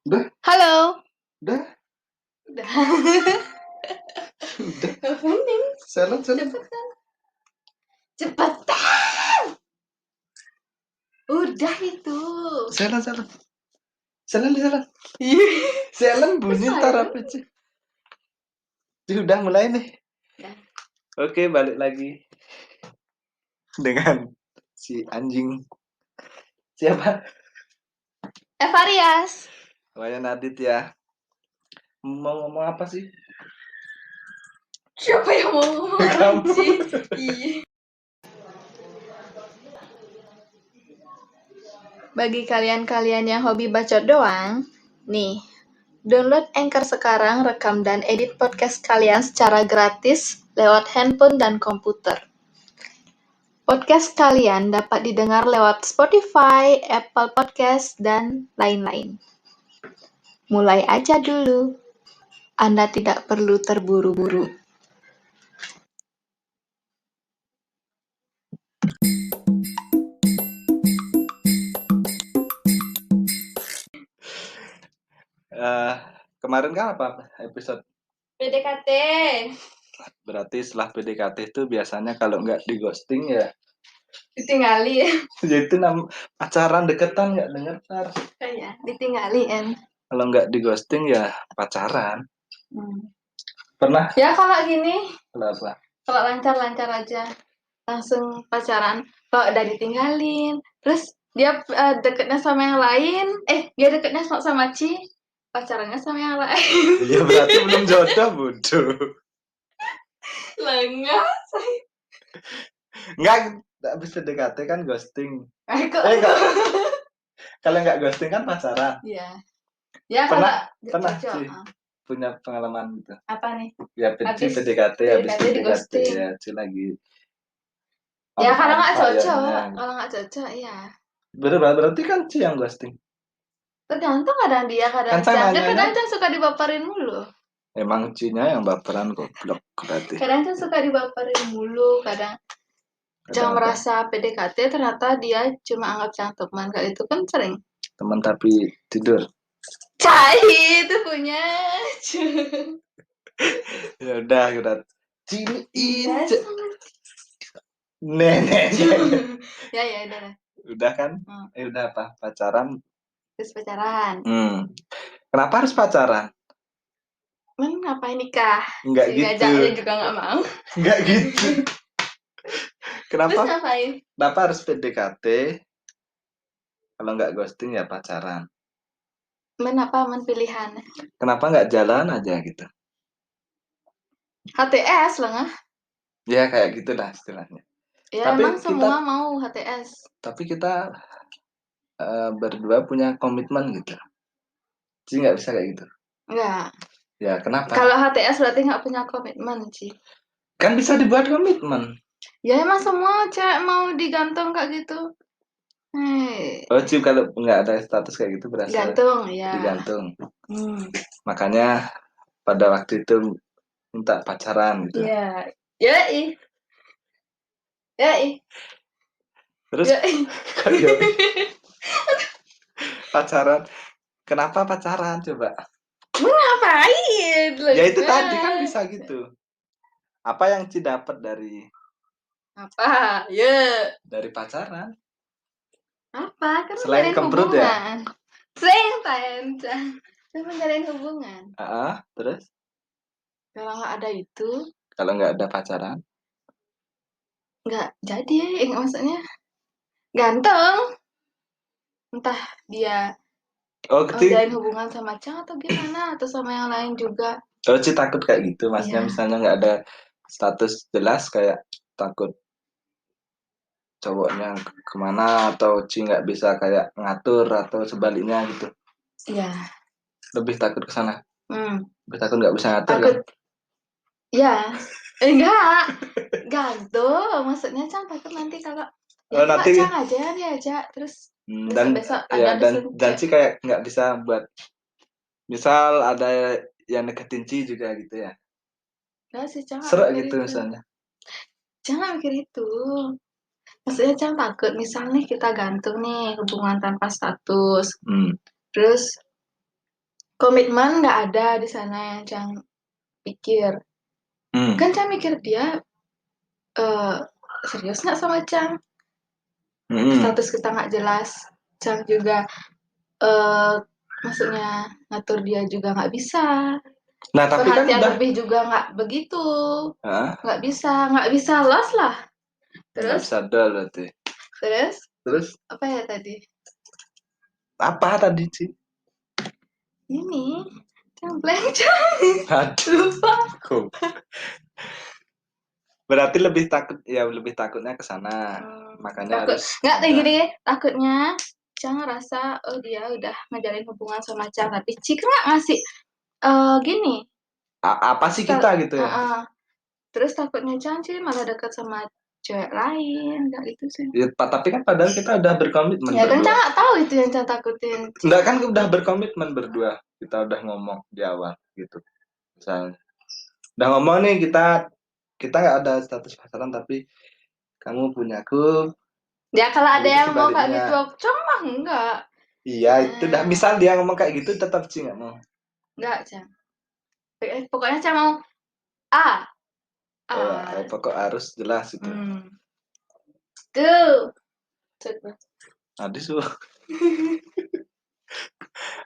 Udah, Halo. udah, Udah. udah. Mending Salah. cepetan. Cepetan. Udah itu. Salah. Salah. Ih, Salah bunyi saya ntar apa sih? Udah mulai nih. Ya. Oke, balik lagi dengan si anjing. Siapa? Evarias. Wayan Adit ya. Mau ngomong apa sih? Siapa yang mau ngomong Kamu. anjing? Ih. Bagi kalian-kalian yang hobi bacot doang, nih, download Anchor sekarang, rekam dan edit podcast kalian secara gratis lewat handphone dan komputer. Podcast kalian dapat didengar lewat Spotify, Apple Podcast, dan lain-lain. Mulai aja dulu. Anda tidak perlu terburu-buru. Kemarin kan apa episode? PDKT. Berarti setelah PDKT itu biasanya kalau nggak di ghosting ya, Ditinggali. itu pacaran deketan nggak denger ntar. Ya, ditinggali, En. Kalau nggak di ghosting ya pacaran. Pernah? Ya kalau gini, Kenapa? kalau lancar-lancar aja. Langsung pacaran. Kalau udah ditinggalin, terus dia deketnya sama yang lain, dia deketnya sama Ci, pacarannya sama yang lain. Ya berarti belum jodoh, bodoh. Lengah. Enggak habis PDKT kan ghosting. Kok. Kalau nggak ghosting kan pacaran. Iya. Ya Pernah cocok. sih punya pengalaman gitu. Apa nih? Ya Habis PDKT habis PDKT di ghosting. ya Ci lagi. Ya kalau nggak fire-nya. cocok, ya. Berarti kan Ci yang ghosting. Tergantung kadang dia, kadang Kan saya Cang. nanya, Kadang suka dibaperin mulu. Emang Cinya yang baperan goblok berarti. Kadang suka dibaperin mulu, kadang Cang merasa PDKT ternyata dia cuma anggap Cang teman. Kayak itu kan sering. Teman tapi tidur. Cai itu punya. Ya udah. Ciniin. Nenek. Ya udah. Udah kan? Udah apa? Pacaran. Terus pacaran. Kenapa harus pacaran? Ngapain nikah? Enggak gitu. Ngajaknya juga nggak mau. Enggak gitu. Kenapa? Terus ngapain? Kenapa harus PDKT? Kalau nggak ghosting ya pacaran. Apa pilihan? Kenapa nggak jalan aja gitu? HTS lah. Ya kayak gitu dah istilahnya. Ya tapi emang semua mau HTS. Tapi kita berdua punya komitmen gitu. Jadi nggak bisa kayak gitu. Enggak. Ya kenapa? Kalau HTS berarti nggak punya komitmen sih. Kan bisa dibuat komitmen. Ya emang semua cewek mau digantung kayak gitu. Oh Ci, kalau nggak ada status kayak gitu berasa gantung ya. Digantung. Makanya pada waktu itu minta pacaran gitu. Iya. Terus pacaran. Kenapa pacaran coba? Ngapain? Ya itu tadi kan bisa gitu. Apa yang Ci dapat dari apa? Dari pacaran? Apa? Kan selain kembrut ya? Selain menjalin hubungan. Terus? Kalau nggak ada itu? Kalau nggak ada pacaran? Nggak jadi, maksudnya ganteng. Entah dia menjalin hubungan sama Cang atau gimana, atau sama yang lain juga. Oh, Ci takut kayak gitu, maksudnya misalnya nggak ada status jelas, kayak takut cowoknya kemana, atau Ci nggak bisa kayak ngatur, atau sebaliknya gitu. Iya. Lebih takut ke sana? Lebih takut nggak bisa ngatur takut, kan? Ya, enggak. Gantung, maksudnya Cang takut nanti kalau nanti Cang aja diajak, terus besok ada dan Ci kayak nggak bisa buat, misal ada yang deketin Ci juga gitu ya? Enggak sih, Cang. Serak gitu misalnya. Jangan mikir itu. Maksudnya Cang takut, misalnya kita gantung nih, hubungan tanpa status. Terus Komitmen nggak ada di sana yang Cang pikir. Kan Cang mikir dia eh, serius nggak sama Cang? Status kita nggak jelas. Cang juga eh maksudnya ngatur dia juga nggak bisa. Nah, tapi kan Perhatian udah lebih juga nggak begitu. Hah? Nggak bisa los lah. Nggak Terus, bisa dol berarti. terus Terus apa ya tadi? apa tadi sih? Ini Cang blank Cang. Aduh. Lupa. Kok. Berarti lebih takutnya ke sana. Makanya Takut harus nggak kayak ada. gini, takutnya Cang ngerasa oh dia udah ngejalin hubungan sama Cang tapi Cik nggak ngasih gini Apa sih kita gitu ya? terus takutnya Cang sih malah dekat sama cewek lain nggak gitu sih. Ya, tapi kan padahal kita udah berkomitmen Ya kan Cang berdua. nggak tahu itu yang Cang takutin. Enggak kan udah berkomitmen berdua. Kita udah ngomong di awal gitu. Misalnya. Udah ngomong nih kita nggak ada status pacaran tapi kamu punya aku, Ya kalau ada begitu yang mau kayak gitu sebaliknya. Cang mah enggak. Iya itu udah misal dia ngomong kayak gitu tetap sih nggak mau. Enggak Cang. Pokoknya Cang mau A. Oh ya, A. pokok harus jelas itu. Tuh. Tadi suruh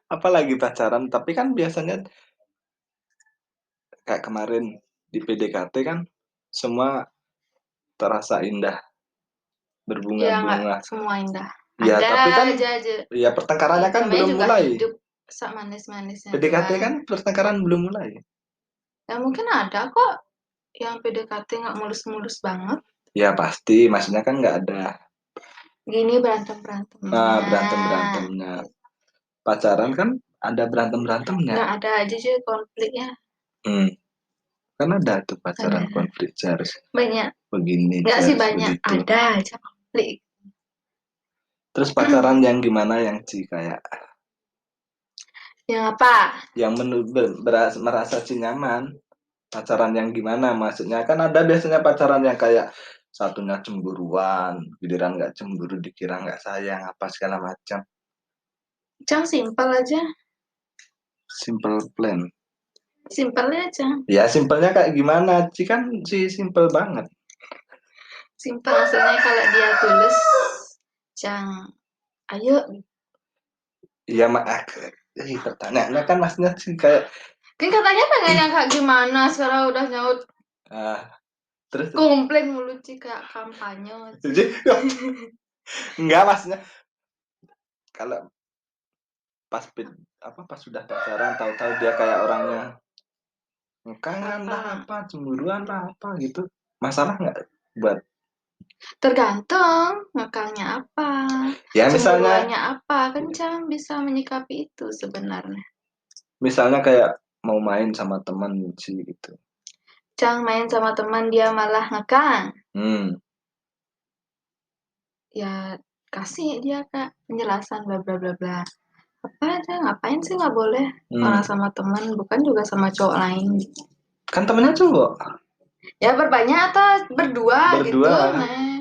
apalagi pacaran, tapi kan biasanya kayak kemarin di PDKT kan semua terasa indah, Ya nggak berbunga-bunga. semua indah. Ya, Ada tapi kan aja. ya pertengkarannya kan Namanya belum juga mulai. hidup sak manis-manisnya PDKT doang. kan pertengkaran belum mulai. Ya mungkin ada kok yang PDKT nggak mulus-mulus banget. Ya pasti, maksudnya kan nggak ada Gini berantem-berantemnya. berantem-berantemnya. Pacaran kan ada berantem-berantemnya. Nggak ada aja sih konfliknya. Hmm. Kan ada tuh pacaran Ada. konflik harus Banyak. begini, Nggak sih harus banyak. begitu. Ada aja konflik. Terus pacaran yang gimana yang Ci kayak Yang apa? yang merasa Ci nyaman? Pacaran yang gimana? Maksudnya kan ada biasanya pacaran yang kayak satunya cemburuan, giliran nggak cemburu dikira nggak sayang apa segala macam. Cang simpel aja. Simple plan. Simpel aja. Ya simpelnya kayak gimana? Ci kan simple banget. Simpel maksudnya kalau dia tulus, Cang, ayo. Iya pertanyaannya kan maksudnya sih kayak Kan katanya pengen yang kayak gimana, sekarang udah nyaut terus komplain mulu Ci, kayak kampanye. jadi enggak maksudnya kalau pas sudah pacaran tahu-tahu dia kayak orangnya kangen lah apa cemburuan lah apa gitu masalah nggak buat Tergantung ngekangnya apa, ya cemburuannya apa, kan Cang bisa menyikapi itu sebenarnya. misalnya kayak mau main sama teman sih gitu. Cang main sama teman dia malah ngekang, ya kasih dia Kak penjelasan bla bla bla bla. Apa aja ngapain sih nggak boleh orang sama teman, bukan juga sama cowok lain. Kan temennya cowok. Ya berbanyak atau berdua gitu, nah.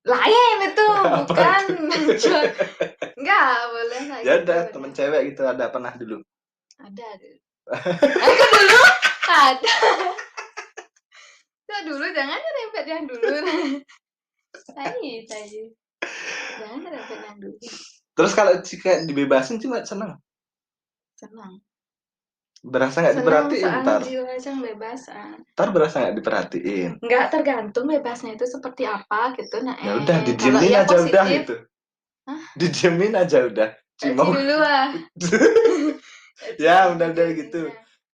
Lain itu bukan nggak boleh kayak ya gitu. udah temen cewek gitu ada pernah dulu Ada dulu. Aku dulu ada. Kok dulu jangan nyerempet yang dulu. Tadi. Jangan nyerempet yang dulu. terus kalau jika dibebasin sih nggak seneng Senang. berasa nggak diperhatiin Soalnya jiwa Cang bebas. Ntar berasa nggak diperhatiin Nggak tergantung bebasnya itu seperti apa gitu. Nah, ya udah kalau didiemin ya aja udah positif, gitu didiemin aja udah Ci dulu ah. ya udah gitu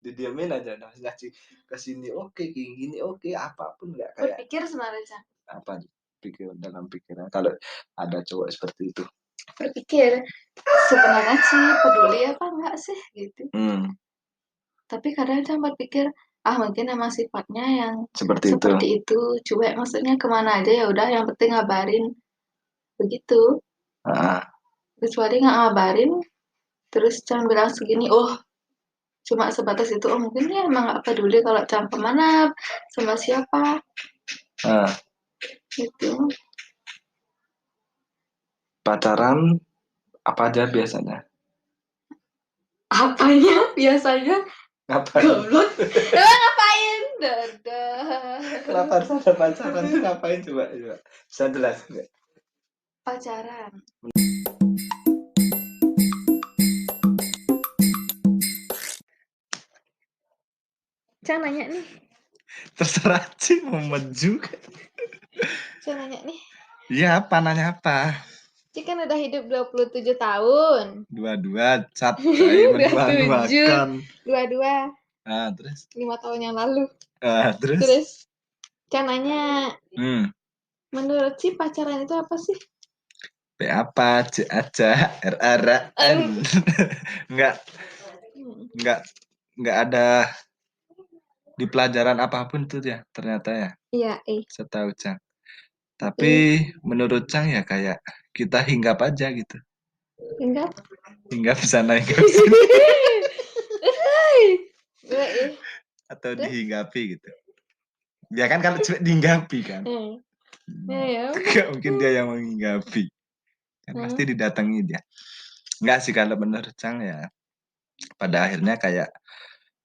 didiemin aja nah kesini oke kayak gini oke apapun nggak kayak Berpikir sebenarnya Cang. apa pikir dalam pikiran kalau ada cowok seperti itu Berpikir sebenarnya sih peduli apa enggak sih gitu. Tapi kadang Cang berpikir mungkin emang sifatnya yang seperti itu cuek, maksudnya kemana aja ya udah yang penting ngabarin begitu. Kecuali nggak ngabarin terus Cang bilang segini, oh cuma sebatas itu, oh mungkin dia emang nggak peduli kalau Cang kemana sama siapa gitu. Pacaran apa aja biasanya Apanya biasanya? Ngapain? Goblok. Emang ngapain? Dadah. Kenapa harus ada pacaran tuh ngapain coba? Bisa jelas nggak? Pacaran. Cang nanya nih. Terserah sih mau maju. Cang nanya nih. Iya, apa nanya apa? Cik kan udah hidup 27 tahun. Dua-dua cat saya 27. menua-nuakan. 22. Ah, terus? 5 tahun yang lalu. Terus? Terus Cang nanya, Hmm. menurut Ci pacaran itu apa sih? P apa? C aja. R A R A N. Enggak, enggak, enggak ada di pelajaran apapun tuh ya ternyata ya. Iya, Setahu Cang. Tapi menurut Cang ya kayak kita hinggap aja gitu. Enggak. Hinggap sana hinggap sini atau Terus? dihinggapi gitu. Ya kan kalau cuma dihinggapi kan. Ya. Gak mungkin dia yang menghinggapi. Kan pasti didatangi dia. Enggak sih kalau menurut Cang ya. Pada akhirnya kayak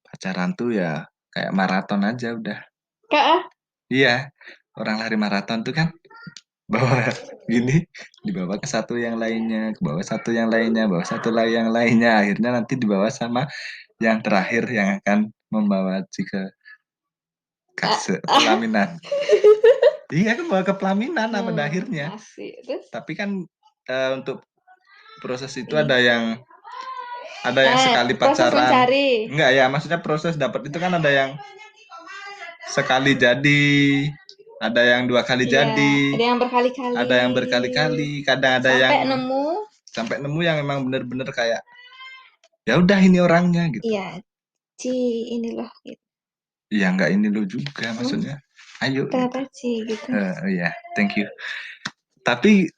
pacaran tuh ya kayak maraton aja udah. Kak, Iya, orang lari maraton tuh kan bawa gini dibawa ke satu yang lainnya, ke bawah satu yang lainnya, bawa satu lagi yang lainnya, akhirnya nanti dibawa sama yang terakhir yang akan membawa ke pelaminan. Iya kan bawa ke pelaminan pada akhirnya. Asik. Terus? Tapi kan untuk proses itu ada yang sekali proses pacaran. mencari. Enggak ya, maksudnya proses dapat itu kan ada yang sekali jadi, ada yang 2 kali jadi, Ada yang berkali-kali. ada yang berkali-kali, kadang ada sampai nemu yang memang bener-bener kayak ya udah ini orangnya gitu. Iya, Ci ini loh gitu. Iya enggak ini lo juga maksudnya. Ayo. Ternyata Ci gitu. Iya, thank you. Tapi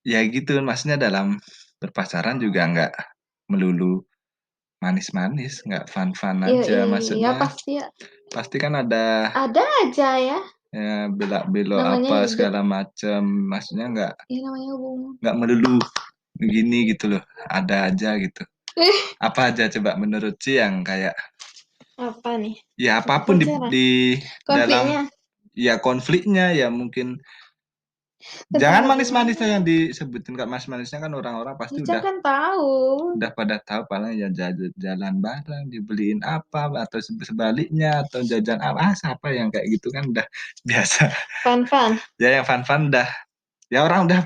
ya gitu maksudnya dalam berpacaran juga enggak melulu manis-manis, enggak fun-fun aja maksudnya. Iya pasti ya. Pasti kan ada aja ya. Ya belok-belok Namanya apa segala macam, maksudnya enggak namanya hubungan. enggak melulu begini gitu loh, ada aja gitu. Apa aja coba menurut Ci yang kayak Apa nih? ya apapun di dalam konfliknya. ya konfliknya ya mungkin jangan manis-manisnya yang disebutin. Kak, manis-manisnya kan orang-orang pasti udah kan tahu. udah pada tahu paling ya jalan bareng, dibeliin apa atau sebaliknya atau jajan apa siapa yang kayak gitu kan udah biasa. Fun. Ya yang fun dah. Ya orang udah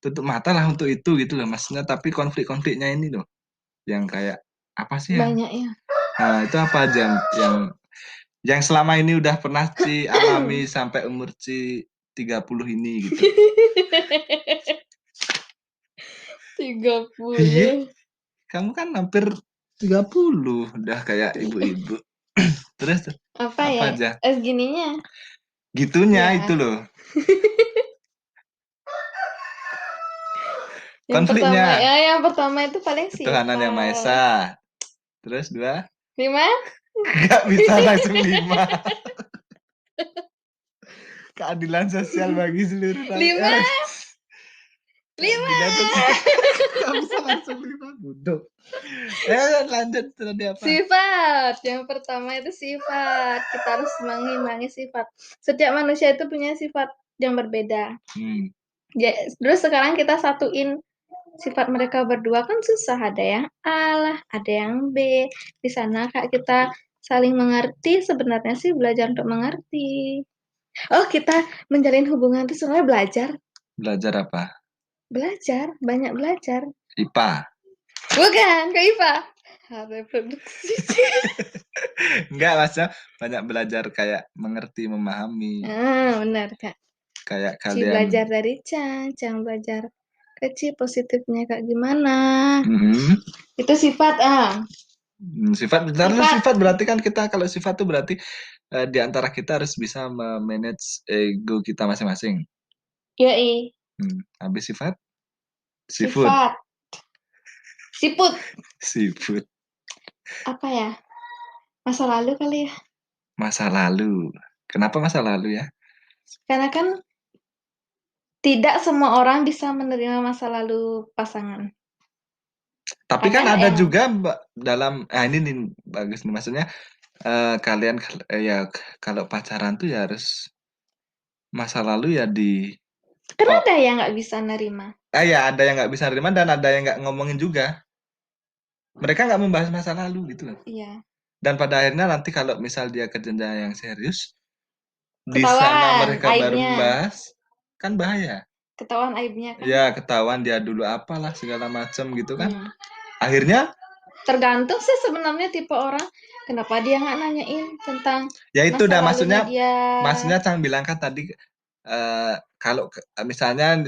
tutup mata lah untuk itu gitu loh maksudnya, tapi konfliknya ini loh yang kayak apa sih yang banyak ya. Nah, itu apa aja yang selama ini udah pernah Ci alami sampai umur Ci 30 ini gitu. 30. Iya. Kamu kan hampir 30 udah kayak ibu-ibu. Terus apa ya aja gininya gitunya ya. Itu loh konfliknya yang pertama itu paling sih Tuhanan Yang Maha Esa. Terus 2 5 nggak bisa langsung 5. Keadilan sosial bagi seluruh rakyat. 5 nggak bisa langsung 5 bodoh. Lanjut tadi apa? Sifat. Yang pertama itu sifat. Kita harus mengimbangi sifat. Setiap manusia itu punya sifat yang berbeda. Terus sekarang kita satuin sifat mereka berdua kan susah. Ada yang A lah, ada yang B. Di sana Kak kita saling mengerti. Sebenarnya sih belajar untuk mengerti. Oh, kita menjalin hubungan itu sebenarnya belajar. Belajar apa? Belajar, banyak belajar. IPA. Bukan, ke IPA. Reproduksi. Enggak, maksudnya banyak belajar kayak mengerti, memahami. Benar, Kak. Kayak Ci kalian belajar dari Cang belajar ke Ci positifnya Kak gimana. Itu sifat Sifat berarti kan kita kalau sifat tuh berarti di antara kita harus bisa memanage ego kita masing-masing. Yoi. Habis sifat? Sifat. Siput. Apa ya? Masa lalu kali ya? Masa lalu. Kenapa masa lalu ya? Karena kan tidak semua orang bisa menerima masa lalu pasangan. Tapi kan Kadang ada emang. juga dalam ini nih bagus nih maksudnya kalian ya kalau pacaran tuh ya harus masa lalu ya Kan oh ada yang nggak bisa nerima. ya ada yang nggak bisa nerima dan ada yang nggak ngomongin juga. Mereka nggak membahas masa lalu gitu loh. Iya. Dan pada akhirnya nanti kalau misal dia ke jenjang yang serius, di sana Ketahuan mereka baru aibnya. membahas, kan bahaya. Ketahuan aibnya kan. Ya ketahuan dia dulu apalah segala macam gitu kan. Hmm. Akhirnya Tergantung sih sebenarnya tipe orang. Kenapa dia nggak nanyain tentang ya itu masa udah lalunya dia? maksudnya Cang bilang kan tadi kalau misalnya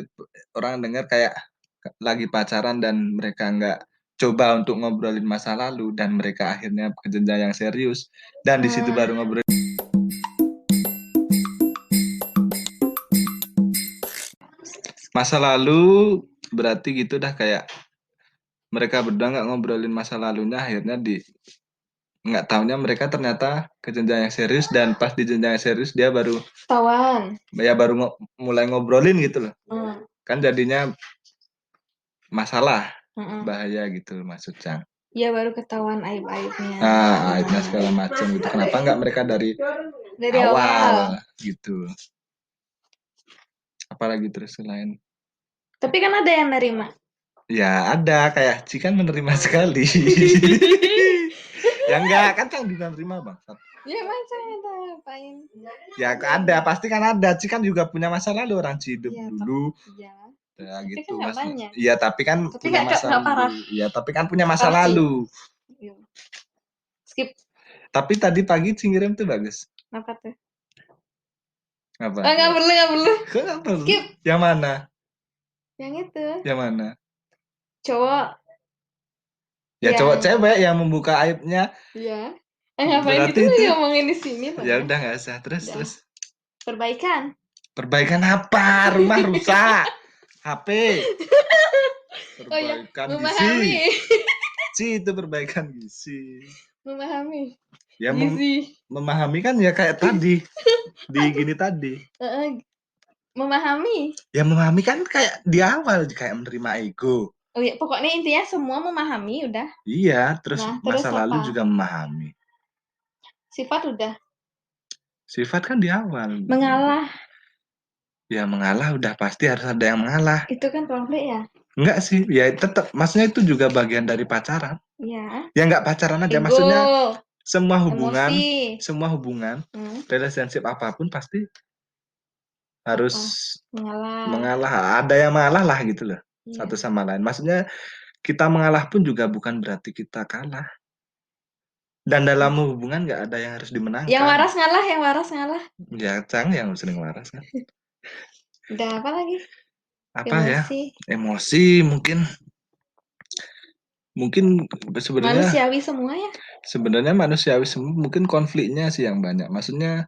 orang dengar kayak lagi pacaran dan mereka nggak coba untuk ngobrolin masa lalu dan mereka akhirnya ke jenjang yang serius dan di situ baru ngobrolin masa lalu, berarti gitu dah kayak mereka berdua nggak ngobrolin masa lalunya akhirnya nggak taunya mereka ternyata ke jenjang yang serius dan pas di jenjang yang serius dia baru Ketahuan. ya baru mulai ngobrolin gitu loh. Kan jadinya masalah Mm-mm. bahaya gitu maksud Cang. Dia baru ketahuan aib-aibnya. Aibnya segala macam gitu. Kenapa nggak mereka dari Dari awal awal. gitu? Apalagi terus selain Tapi kan ada yang nerima. ya ada kayak Ci kan menerima sekali. Ya enggak kan Cang juga menerima bang. Ya macam ada ngapain? Ya ada pasti kan ada. Ci kan juga punya masa lalu orang Ci hidup Ya, dulu. ya. Ya Tapi gitu kan nggak mas. banyak. Iya tapi kan Tapi punya nggak masa parah. lalu. Iya tapi kan punya masa Parah, Ci. lalu. Iya. Skip. Tapi tadi pagi Ci ngirim tuh bagus. Apa tuh? Apa? Nggak perlu. Kok nggak perlu? Skip. Yang mana? Yang itu. Yang mana? Cowok. Ya cowok cewek yang membuka aibnya. Iya. Ngapain Berarti itu itu ngomongin di sini? ya udah nggak usah terus. Perbaikan. Perbaikan apa? Rumah rusak. HP. Perbaikan memahami. gizi. Itu perbaikan gizi. Memahami. Ya Gizi. memahami kan ya kayak tadi. Di gini tadi. Memahami. Ya memahami kan kayak di awal kayak menerima ego. Oh iya, pokoknya intinya semua memahami udah. Iya, terus terus masa lalu juga memahami. Sifat udah. Sifat kan di awal. Mengalah. Ya mengalah udah pasti harus ada yang mengalah. Itu kan konflik ya? Enggak sih, ya tetap maksudnya itu juga bagian dari pacaran. Iya. Ya enggak pacaran aja, Ego. maksudnya semua hubungan, emosi. relationship apapun pasti harus mengalah. Ada yang mengalah lah gitu loh, satu sama lain. Maksudnya kita mengalah pun juga bukan berarti kita kalah. Dan dalam hubungan nggak ada yang harus dimenangkan. Yang waras ngalah. Ya Cang yang sering waras kan. Udah apa lagi? Apa emosi. Ya? Emosi mungkin sebenarnya manusiawi semua ya. Sebenarnya manusiawi semua, mungkin konfliknya sih yang banyak. Maksudnya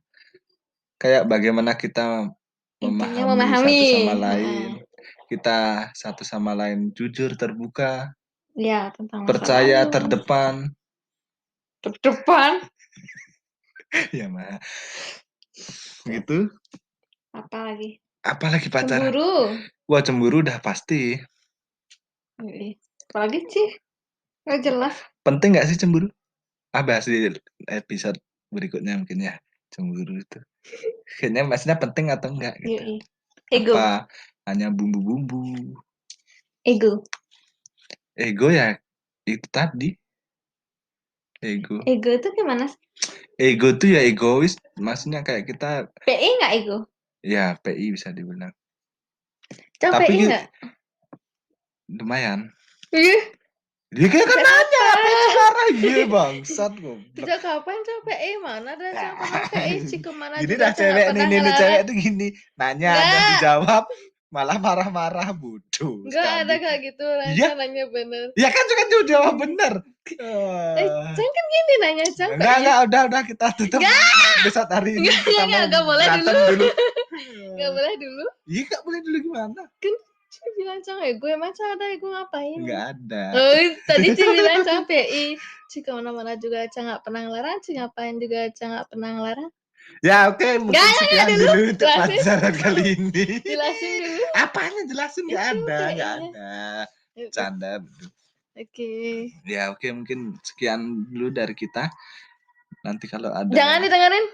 kayak bagaimana kita memahami satu sama lain. Kita satu sama lain jujur, terbuka. Ya, tentang percaya, terdepan. Ya mah. Gitu. Apalagi pacaran. Cemburu. Wah, cemburu udah pasti. Apalagi sih? Nggak jelas. Penting nggak sih cemburu? Bahas di episode berikutnya mungkin ya. Cemburu itu. Kayaknya maksudnya penting atau enggak gitu. Ego. Apa hanya bumbu-bumbu? Ego ya itu tadi. Ego itu gimana? Ego tuh ya egois, maksudnya kayak kita PI nggak ego? Ya PI bisa dibilang. Coba PI nggak? Lumayan. Dia kan nanya apa sekarang gitu bangsat kok. Sejak kapan coba PI mana ada siapa PI sih kemana? Gini dah cewek nih cewek tuh gini nanya dan dijawab malah marah-marah bodoh. Enggak ada kayak gitu nanya bener. Ya kan juga jawab bener. Cang kan gini nanya Cang. Enggak udah kita tutup episode hari ini. Enggak boleh dulu. Enggak boleh dulu. Iya enggak boleh dulu gimana? Kan Ci bilang Cang gue masa ada gue ngapain? Enggak ada. Tadi Ci bilang Cang PI. Ci kemana-mana juga Cang nggak pernah ngelarang. Ci ngapain juga Cang nggak pernah ngelarang. Ya oke, mungkin sekian dulu untuk pelajaran kali ini. Jelasin dulu. Apanya jelasin? Nggak ada. Canda. Oke. Ya oke, mungkin sekian dulu dari kita. Nanti kalau ada Jangan didengerin.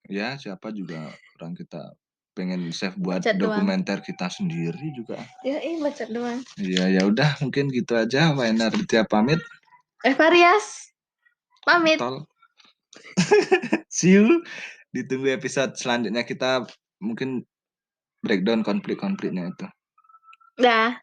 ya siapa juga orang kita pengen save buat Bacot doang. dokumenter kita sendiri juga. Ya, bacot doang. Iya, ya udah mungkin gitu aja. Wainar Ditya pamit. Varias pamit. Tol. See you. Ditunggu episode selanjutnya, kita mungkin breakdown konflik-konfliknya itu. Dah.